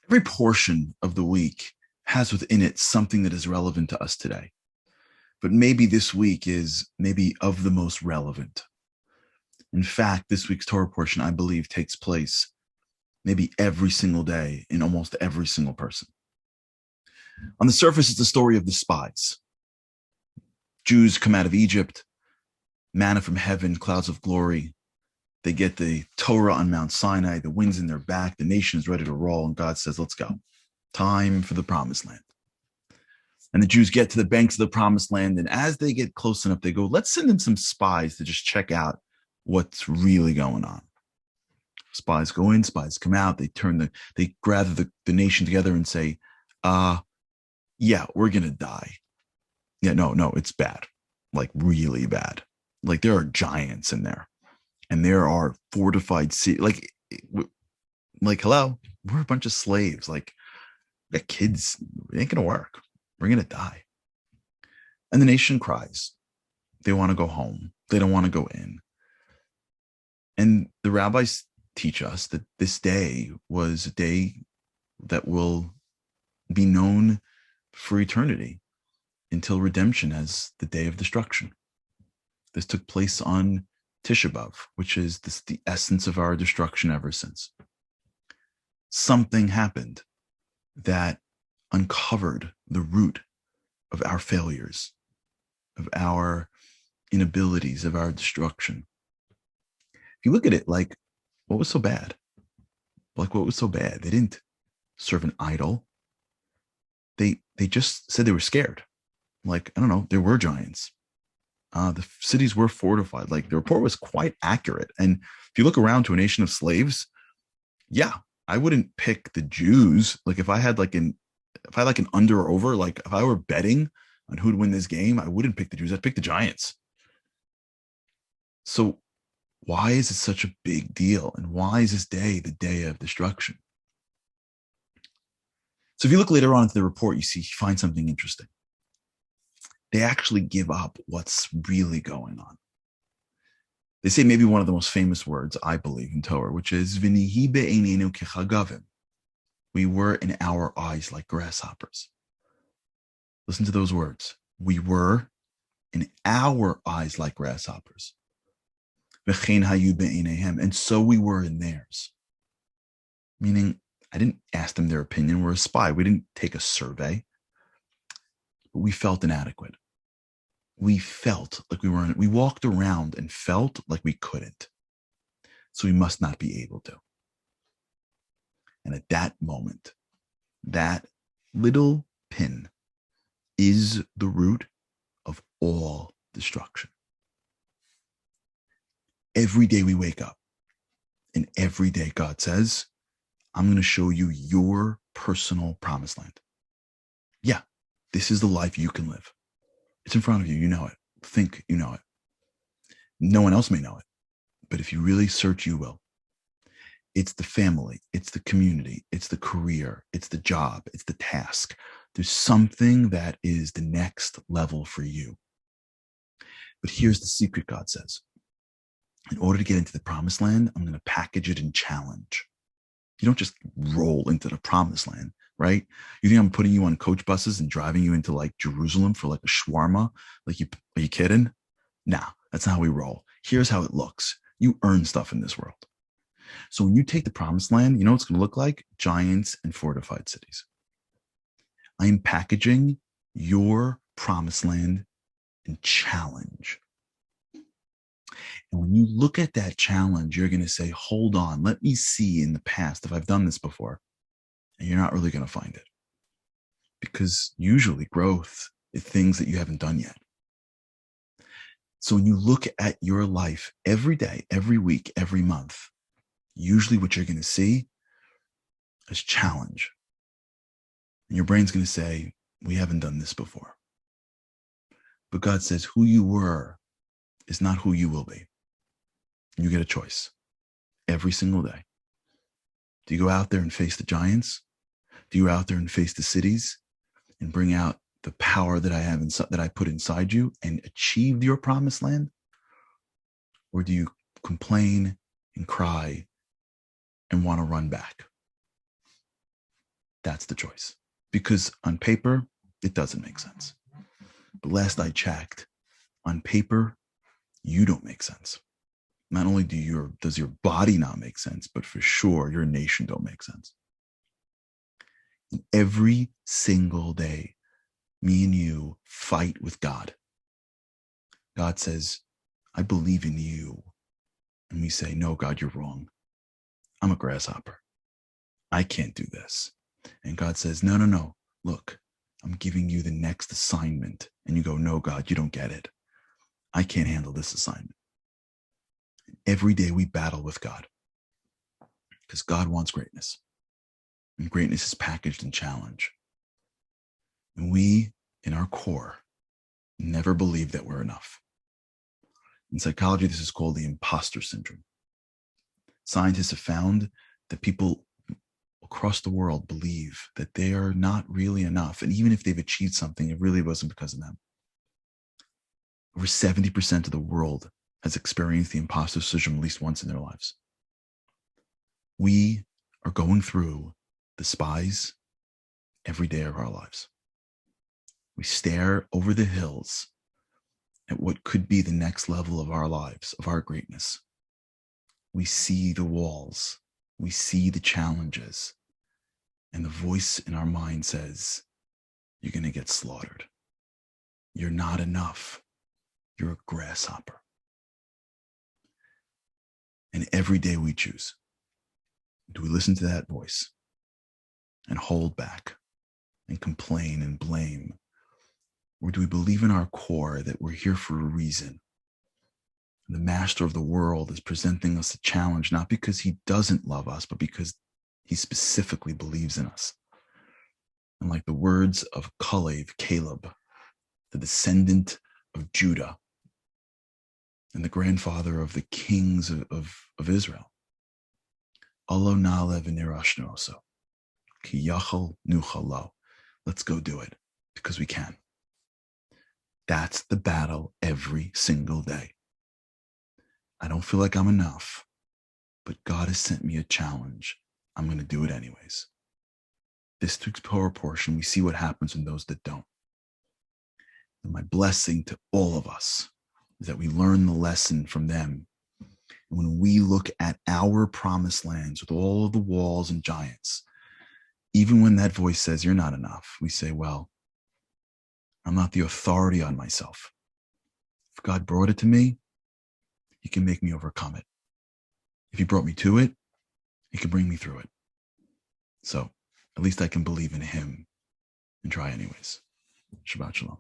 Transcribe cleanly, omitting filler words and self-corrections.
Every portion of the week has within it something that is relevant to us today. But maybe this week is maybe of the most relevant. In fact, this week's Torah portion, I believe, takes place maybe every single day in almost every single person. On the surface, it's the story of the spies. Jews come out of Egypt, manna from heaven, clouds of glory. They get the Torah on Mount Sinai, the wind's in their back, the nation is ready to roll, and God says, let's go. Time for the promised land. And the Jews get to the banks of the promised land, and as they get close enough, they go, let's send in some spies to just check out what's really going on. Spies go in, spies come out, they gather the nation together and say, yeah, we're gonna die. Yeah, no, it's bad. Like really bad. Like there are giants in there. And there are fortified cities. Like, hello, we're a bunch of slaves. Like, the kids, it ain't gonna work. We're gonna die. And the nation cries. They want to go home. They don't want to go in. And the rabbis teach us that this day was a day that will be known for eternity until redemption as the day of destruction. This took place on Tisha B'Av, which is the essence of our destruction ever since. Something happened that uncovered the root of our failures, of our inabilities, of our destruction. If you look at it, like, what was so bad? Like, what was so bad? They didn't serve an idol. They just said they were scared. Like, I don't know, there were giants. The cities were fortified. Like, the report was quite accurate. And if you look around to a nation of slaves, yeah, I wouldn't pick the Jews. Like, if I had an under or over, like if I were betting on who'd win this game, I wouldn't pick the Jews. I'd pick the Giants. So why is it such a big deal? And why is this day the day of destruction? So if you look later on into the report, you find something interesting. They actually give up what's really going on. They say maybe one of the most famous words, I believe, in Torah, which is "V'nihi be'einenu kechagavim." We were in our eyes like grasshoppers. Listen to those words. We were in our eyes like grasshoppers. V'chein hayu be'einehem, and so we were in theirs. Meaning, I didn't ask them their opinion. We're a spy. We didn't take a survey. But we felt inadequate. We felt like we walked around and felt like we couldn't. So we must not be able to. And at that moment, that little pin is the root of all destruction. Every day we wake up, and every day God says, I'm going to show you your personal promised land. Yeah, this is the life you can live. It's in front of you. You know it. Think you know it. No one else may know it. But if you really search, you will. It's the family. It's the community. It's the career. It's the job. It's the task. There's something that is the next level for you. But here's the secret, God says. In order to get into the promised land, I'm going to package it in challenge. You don't just roll into the promised land, right? You think I'm putting you on coach buses and driving you into like Jerusalem for like a shawarma? Like, are you kidding? Nah, that's not how we roll. Here's how it looks. You earn stuff in this world. So when you take the promised land, you know what it's going to look like? Giants and fortified cities. I am packaging your promised land in challenge. And when you look at that challenge, you're going to say, hold on, let me see in the past if I've done this before. And you're not really going to find it. Because usually growth is things that you haven't done yet. So when you look at your life every day, every week, every month, usually what you're going to see is challenge. And your brain's going to say, we haven't done this before. But God says who you were is not who you will be. You get a choice every single day. Do you go out there and face the giants? Do you go out there and face the cities and bring out the power that I have that I put inside you and achieve your promised land? Or do you complain and cry and want to run back? That's the choice. Because on paper, it doesn't make sense. But last I checked, on paper, you don't make sense. Not only does your body not make sense, but for sure your nation don't make sense. And every single day, me and you fight with God. God says, I believe in you. And we say, no, God, you're wrong. I'm a grasshopper. I can't do this. And God says, no. Look, I'm giving you the next assignment. And you go, no, God, you don't get it. I can't handle this assignment. Every day we battle with God because God wants greatness. And greatness is packaged in challenge. And we, in our core, never believe that we're enough. In psychology, this is called the Imposter Syndrome. Scientists have found that people across the world believe that they are not really enough. And even if they've achieved something, it really wasn't because of them. Over 70% of the world has experienced the imposter syndrome at least once in their lives. We are going through the spies every day of our lives. We stare over the hills at what could be the next level of our lives, of our greatness. We see the walls, we see the challenges, and the voice in our mind says, you're going to get slaughtered. You're not enough. You're a grasshopper. And every day we choose. Do we listen to that voice and hold back and complain and blame? Or do we believe in our core that we're here for a reason? The master of the world is presenting us a challenge, not because he doesn't love us, but because he specifically believes in us. And like the words of Caleb, the descendant of Judah and the grandfather of the kings of Israel, Alo na'ale v'nirashnu oso, ki yachal nuchalo. Let's go do it because we can. That's the battle every single day. I don't feel like I'm enough, but God has sent me a challenge. I'm going to do it anyways. This week's Torah portion, we see what happens in those that don't. And my blessing to all of us is that we learn the lesson from them. And when we look at our promised lands with all of the walls and giants, even when that voice says you're not enough, we say, well, I'm not the authority on myself. If God brought it to me, he can make me overcome it. If he brought me to it, he can bring me through it. So at least I can believe in him and try anyways. Shabbat shalom.